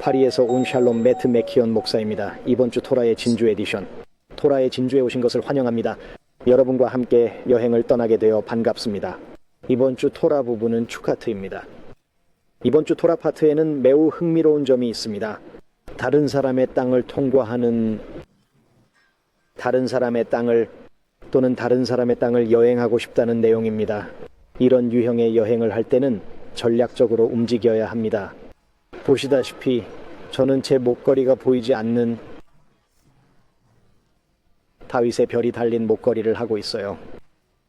파리에서 온 샬롬 매트 맥키언 목사입니다. 이번 주 토라의 진주 에디션, 토라의 진주에 오신 것을 환영합니다. 여러분과 함께 여행을 떠나게 되어 반갑습니다. 이번 주 토라 부분은 추카트입니다. 이번 주 토라 파트에는 매우 흥미로운 점이 있습니다. 다른 사람의 땅을 통과하는, 다른 사람의 땅을 또는 다른 사람의 땅을 여행하고 싶다는 내용입니다. 이런 유형의 여행을 할 때는 전략적으로 움직여야 합니다. 보시다시피 저는 제 목걸이가 보이지 않는 다윗의 별이 달린 목걸이를 하고 있어요.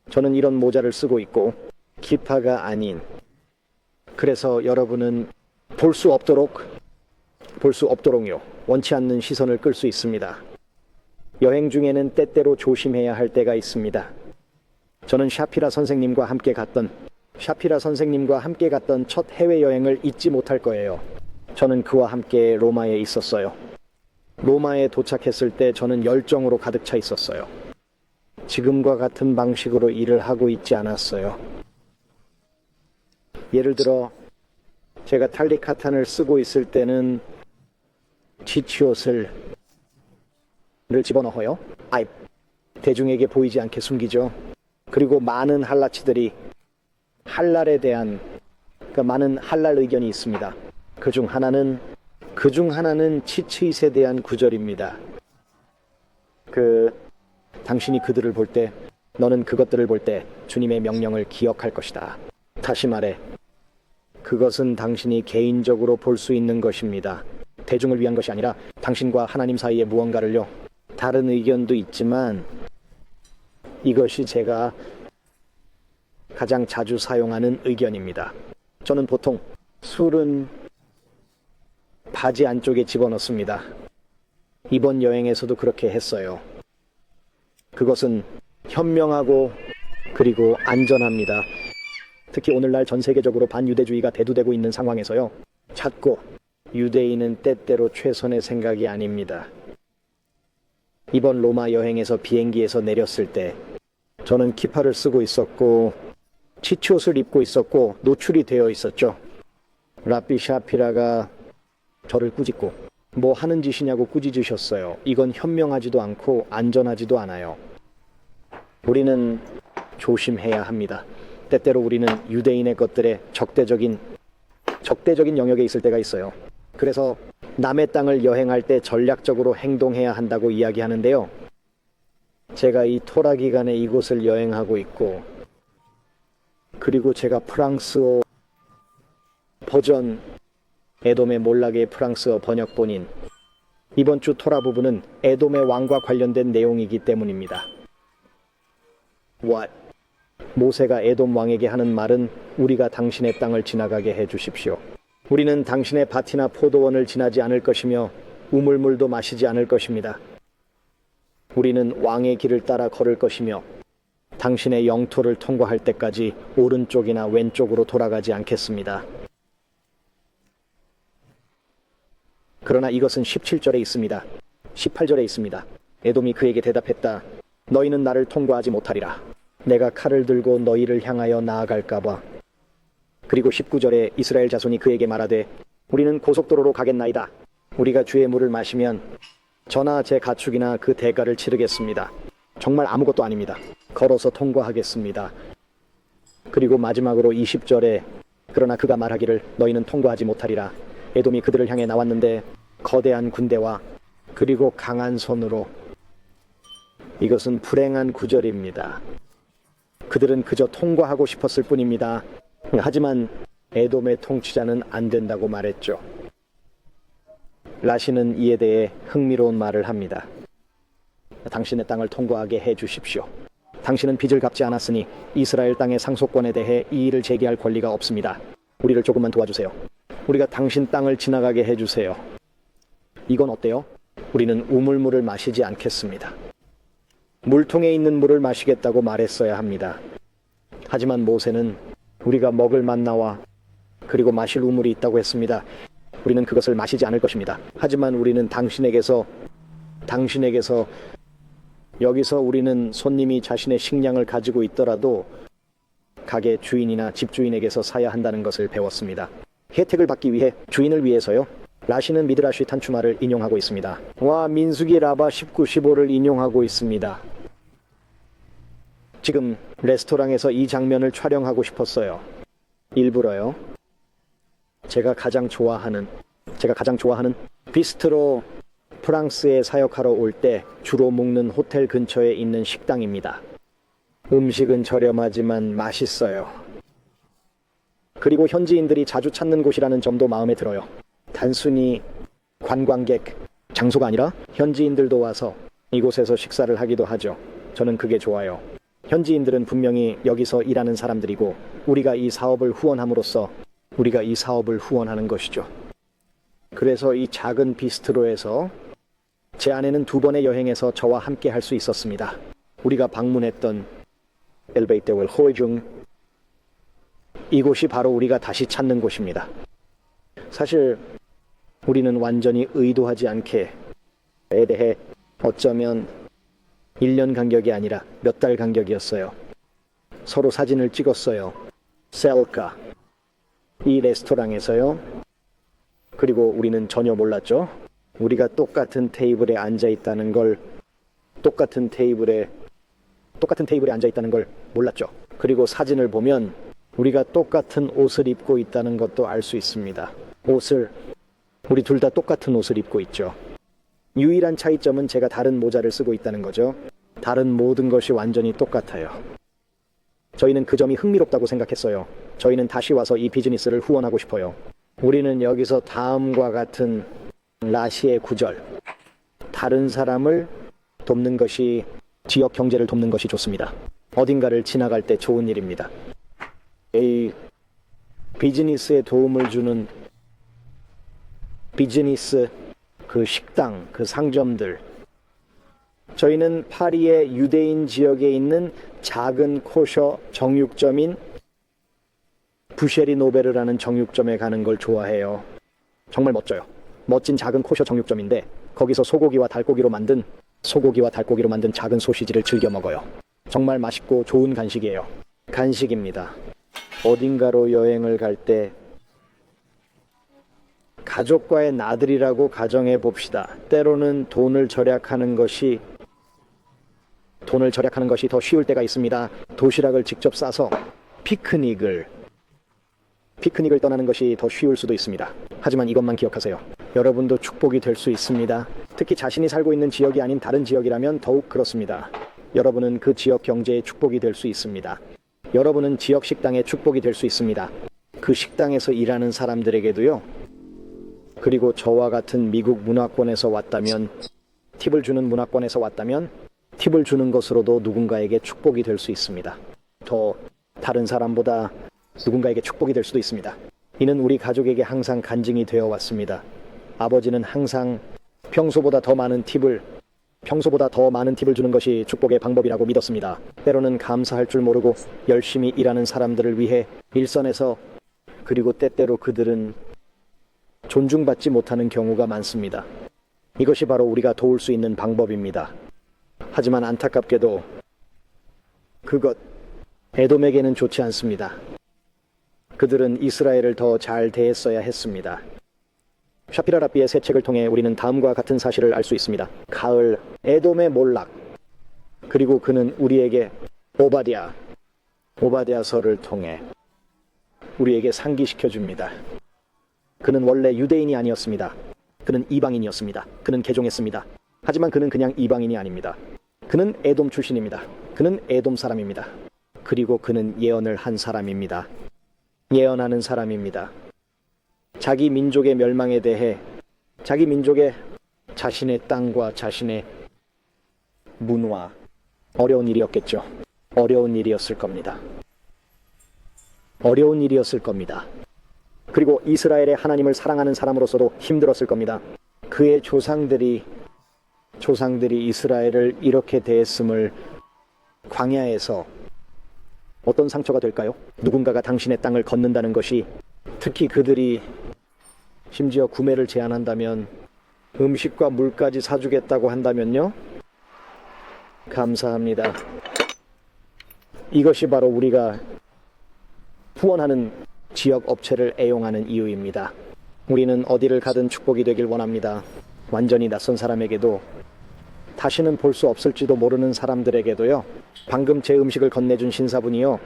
저는 이런 모자를 쓰고 있고 기파가 아닌, 그래서 여러분은 볼 수 없도록요, 원치 않는 시선을 끌 수 있습니다. 여행 중에는 때때로 조심해야 할 때가 있습니다. 저는 샤피라 선생님과 함께 갔던 첫 해외여행을 잊지 못할 거예요. 저는 그와 함께 로마에 있었어요. 로마에 도착했을 때 저는 열정으로 가득 차 있었어요. 지금과 같은 방식으로 일을 하고 있지 않았어요. 예를 들어 제가 탈리카탄을 쓰고 있을 때는 치치옷을 집어넣어요. 대중에게 보이지 않게 숨기죠. 그리고 많은 할라치들이 할랄에 대한, 많은 할랄 의견이 있습니다. 그 중 하나는 치츠잇에 대한 구절입니다. 당신이 그들을 볼 때, 너는 그것들을 볼 때 주님의 명령을 기억할 것이다. 다시 말해, 그것은 당신이 개인적으로 볼 수 있는 것입니다. 대중을 위한 것이 아니라 당신과 하나님 사이의 무언가를요. 다른 의견도 있지만 이것이 제가 가장 자주 사용하는 의견입니다. 저는 보통 술은 바지 안쪽에 집어넣습니다. 이번 여행에서도 그렇게 했어요. 그것은 현명하고 그리고 안전합니다. 특히 오늘날 전 세계적으로 반유대주의가 대두되고 있는 상황에서요. 찾고 유대인은 때때로 최선의 생각이 아닙니다. 이번 로마 여행에서 비행기에서 내렸을 때 저는 키파를 쓰고 있었고 치치옷을 입고 있었고 노출이 되어 있었죠. 라비 샤피라가 저를 꾸짖고 뭐 하는 짓이냐고 꾸짖으셨어요. 이건 현명하지도 않고 안전하지도 않아요. 우리는 조심해야 합니다. 때때로 우리는 유대인의 것들에 적대적인 영역에 있을 때가 있어요. 그래서 남의 땅을 여행할 때 전략적으로 행동해야 한다고 이야기하는데요. 제가 이 토라 기간에 이곳을 여행하고 있고, 그리고 제가 프랑스어 버전, 에돔의 몰락의 프랑스어 번역본인 이번 주 토라 부분은 에돔의 왕과 관련된 내용이기 때문입니다. 모세가 에돔 왕에게 하는 말은 우리가 당신의 땅을 지나가게 해주십시오. 우리는 당신의 밭이나 포도원을 지나지 않을 것이며 우물물도 마시지 않을 것입니다. 우리는 왕의 길을 따라 걸을 것이며 당신의 영토를 통과할 때까지 오른쪽이나 왼쪽으로 돌아가지 않겠습니다. 그러나 이것은 17절에 있습니다. 18절에 있습니다. 에돔이 그에게 대답했다. 너희는 나를 통과하지 못하리라. 내가 칼을 들고 너희를 향하여 나아갈까봐. 그리고 19절에 이스라엘 자손이 그에게 말하되 우리는 고속도로로 가겠나이다. 우리가 주의 물을 마시면 저나 제 가축이나 그 대가를 치르겠습니다. 정말 아무것도 아닙니다. 걸어서 통과하겠습니다. 그리고 마지막으로 20절에 그러나 그가 말하기를 너희는 통과하지 못하리라. 에돔이 그들을 향해 나왔는데 거대한 군대와 그리고 강한 손으로. 이것은 불행한 구절입니다. 그들은 그저 통과하고 싶었을 뿐입니다. 하지만 에돔의 통치자는 안 된다고 말했죠. 라시는 이에 대해 흥미로운 말을 합니다. 당신의 땅을 통과하게 해주십시오. 당신은 빚을 갚지 않았으니 이스라엘 땅의 상속권에 대해 이의를 제기할 권리가 없습니다. 우리를 조금만 도와주세요. 우리가 당신 땅을 지나가게 해주세요. 이건 어때요? 우리는 우물물을 마시지 않겠습니다. 물통에 있는 물을 마시겠다고 말했어야 합니다. 하지만 모세는 우리가 먹을 만나와 그리고 마실 우물이 있다고 했습니다. 우리는 그것을 마시지 않을 것입니다. 하지만 우리는 당신에게서 여기서 우리는 손님이 자신의 식량을 가지고 있더라도 가게 주인이나 집주인에게서 사야 한다는 것을 배웠습니다. 혜택을 받기 위해 주인을 위해서요. 라시는 미드라시 탄추마를 인용하고 있습니다. 와, 민수기 라바 19, 15를 인용하고 있습니다. 지금 레스토랑에서 이 장면을 촬영하고 싶었어요. 일부러요. 제가 가장 좋아하는 비스트로 프랑스에 사역하러 올 때 주로 묵는 호텔 근처에 있는 식당입니다. 음식은 저렴하지만 맛있어요. 그리고 현지인들이 자주 찾는 곳이라는 점도 마음에 들어요. 단순히 관광객 장소가 아니라 현지인들도 와서 이곳에서 식사를 하기도 하죠. 저는 그게 좋아요. 현지인들은 분명히 여기서 일하는 사람들이고 우리가 이 사업을 후원함으로써 우리가 이 사업을 후원하는 것이죠. 그래서 이 작은 비스트로에서 제 아내는 2번의 여행에서 저와 함께 할 수 있었습니다. 우리가 방문했던 엘베이테웰 호이중, 이곳이 바로 우리가 다시 찾는 곳입니다. 사실 우리는 완전히 의도하지 않게에 대해 어쩌면 1년 간격이 아니라 몇 달 간격이었어요. 서로 사진을 찍었어요. 셀카. 이 레스토랑에서요. 그리고 우리는 전혀 몰랐죠. 우리가 똑같은 테이블에 앉아 있다는 걸, 똑같은 테이블에 앉아 있다는 걸 몰랐죠. 그리고 사진을 보면 우리가 똑같은 옷을 입고 있다는 것도 알 수 있습니다. 우리 둘 다 똑같은 옷을 입고 있죠. 유일한 차이점은 제가 다른 모자를 쓰고 있다는 거죠. 다른 모든 것이 완전히 똑같아요. 저희는 그 점이 흥미롭다고 생각했어요. 저희는 다시 와서 이 비즈니스를 후원하고 싶어요. 우리는 여기서 다음과 같은 라시의 구절. 다른 사람을 돕는 것이, 지역 경제를 돕는 것이 좋습니다. 어딘가를 지나갈 때 좋은 일입니다. 이 비즈니스에 도움을 주는 비즈니스, 그 식당, 그 상점들. 저희는 파리의 유대인 지역에 있는 작은 코셔 정육점인 부쉐리 노베르라는 정육점에 가는 걸 좋아해요. 정말 멋져요. 멋진 작은 코셔 정육점인데 거기서 소고기와 달고기로 만든 작은 소시지를 즐겨 먹어요. 정말 맛있고 좋은 간식이에요. 간식입니다. 어딘가로 여행을 갈 때 가족과의 나들이라고 가정해 봅시다. 때로는 돈을 절약하는 것이 더 쉬울 때가 있습니다. 도시락을 직접 싸서 피크닉을 떠나는 것이 더 쉬울 수도 있습니다. 하지만 이것만 기억하세요. 여러분도 축복이 될 수 있습니다. 특히 자신이 살고 있는 지역이 아닌 다른 지역이라면 더욱 그렇습니다. 여러분은 그 지역 경제의 축복이 될 수 있습니다. 여러분은 지역 식당의 축복이 될 수 있습니다. 그 식당에서 일하는 사람들에게도요. 그리고 저와 같은 미국 문화권에서 왔다면, 팁을 주는 문화권에서 왔다면 팁을 주는 것으로도 누군가에게 축복이 될 수 있습니다. 더 다른 사람보다 누군가에게 축복이 될 수도 있습니다. 이는 우리 가족에게 항상 간증이 되어 왔습니다. 아버지는 항상 평소보다 더 많은 팁을 주는 것이 축복의 방법이라고 믿었습니다. 때로는 감사할 줄 모르고 열심히 일하는 사람들을 위해 일선에서, 그리고 때때로 그들은 존중받지 못하는 경우가 많습니다. 이것이 바로 우리가 도울 수 있는 방법입니다. 하지만 안타깝게도 그것 에돔에게는 좋지 않습니다. 그들은 이스라엘을 더 잘 대했어야 했습니다. 샤피라 라비의 새 책을 통해 우리는 다음과 같은 사실을 알 수 있습니다. 가을, 에돔의 몰락. 그리고 그는 우리에게 오바댜서를 통해 우리에게 상기시켜 줍니다. 그는 원래 유대인이 아니었습니다. 그는 이방인이었습니다. 그는 개종했습니다. 하지만 그는 그냥 이방인이 아닙니다. 그는 에돔 출신입니다. 그는 에돔 사람입니다. 그리고 그는 예언을 한 사람입니다. 예언하는 사람입니다. 자기 민족의 멸망에 대해, 자기 민족의 자신의 땅과 자신의 문화, 어려운 일이었겠죠. 어려운 일이었을 겁니다. 그리고 이스라엘의 하나님을 사랑하는 사람으로서도 힘들었을 겁니다. 그의 조상들이 이스라엘을 이렇게 대했음을 광야에서 어떤 상처가 될까요? 누군가가 당신의 땅을 걷는다는 것이, 특히 그들이 심지어 구매를 제한한다면, 음식과 물까지 사주겠다고 한다면요? 감사합니다. 이것이 바로 우리가 후원하는 지역 업체를 애용하는 이유입니다. 우리는 어디를 가든 축복이 되길 원합니다. 완전히 낯선 사람에게도, 다시는 볼 수 없을지도 모르는 사람들에게도요. 방금 제 음식을 건네준 신사분이요.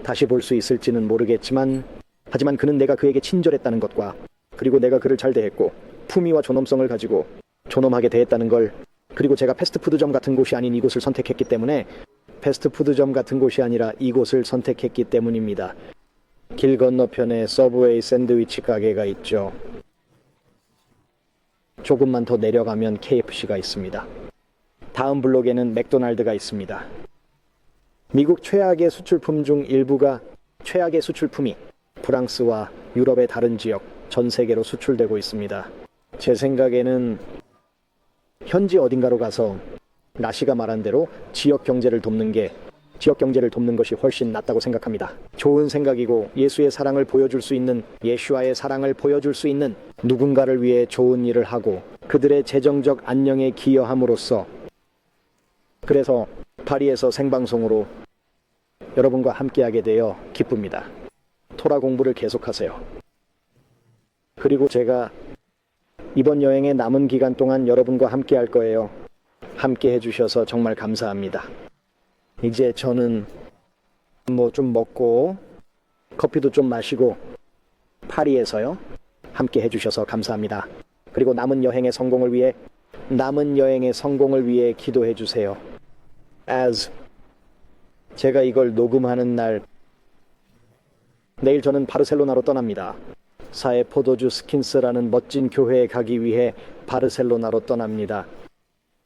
다시 볼 수 있을지는 모르겠지만, 하지만 그는 내가 그에게 친절했다는 것과, 그리고 내가 그를 잘 대했고 품위와 존엄성을 가지고 존엄하게 대했다는 걸, 그리고 제가 패스트푸드점 같은 곳이 아닌 이곳을 선택했기 때문에, 패스트푸드점 같은 곳이 아니라 이곳을 선택했기 때문입니다. 길 건너편에 서브웨이 샌드위치 가게가 있죠. 조금만 더 내려가면 KFC가 있습니다. 다음 블록에는 맥도날드가 있습니다. 미국 최악의 수출품 중 일부가, 최악의 수출품이 프랑스와 유럽의 다른 지역, 전 세계로 수출되고 있습니다. 제 생각에는 현지 어딘가로 가서 라시가 말한 대로 지역 경제를 돕는 것이 훨씬 낫다고 생각합니다. 좋은 생각이고, 예수의 사랑을 보여줄 수 있는, 예슈아의 사랑을 보여줄 수 있는 누군가를 위해 좋은 일을 하고 그들의 재정적 안녕에 기여함으로써, 그래서 파리에서 생방송으로 여러분과 함께하게 되어 기쁩니다. 토라 공부를 계속하세요. 그리고 제가 이번 여행의 남은 기간 동안 여러분과 함께할 거예요. 함께 해주셔서 정말 감사합니다. 이제 저는 뭐 좀 먹고 커피도 좀 마시고, 파리에서요. 함께 해주셔서 감사합니다. 그리고 남은 여행의 성공을 위해 기도해 주세요. 제가 이걸 녹음하는 날, 내일 저는 바르셀로나로 떠납니다. 사해 포도주 스킨스라는 멋진 교회에 가기 위해 바르셀로나로 떠납니다.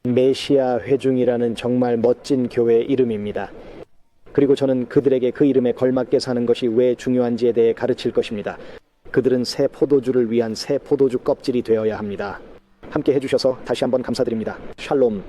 메시아 회중이라는 정말 멋진 교회 이름입니다. 그리고 저는 그들에게 그 이름에 걸맞게 사는 것이 왜 중요한지에 대해 가르칠 것입니다. 그들은 새 포도주를 위한 새 포도주 껍질이 되어야 합니다. 함께 해주셔서 다시 한번 감사드립니다. 샬롬.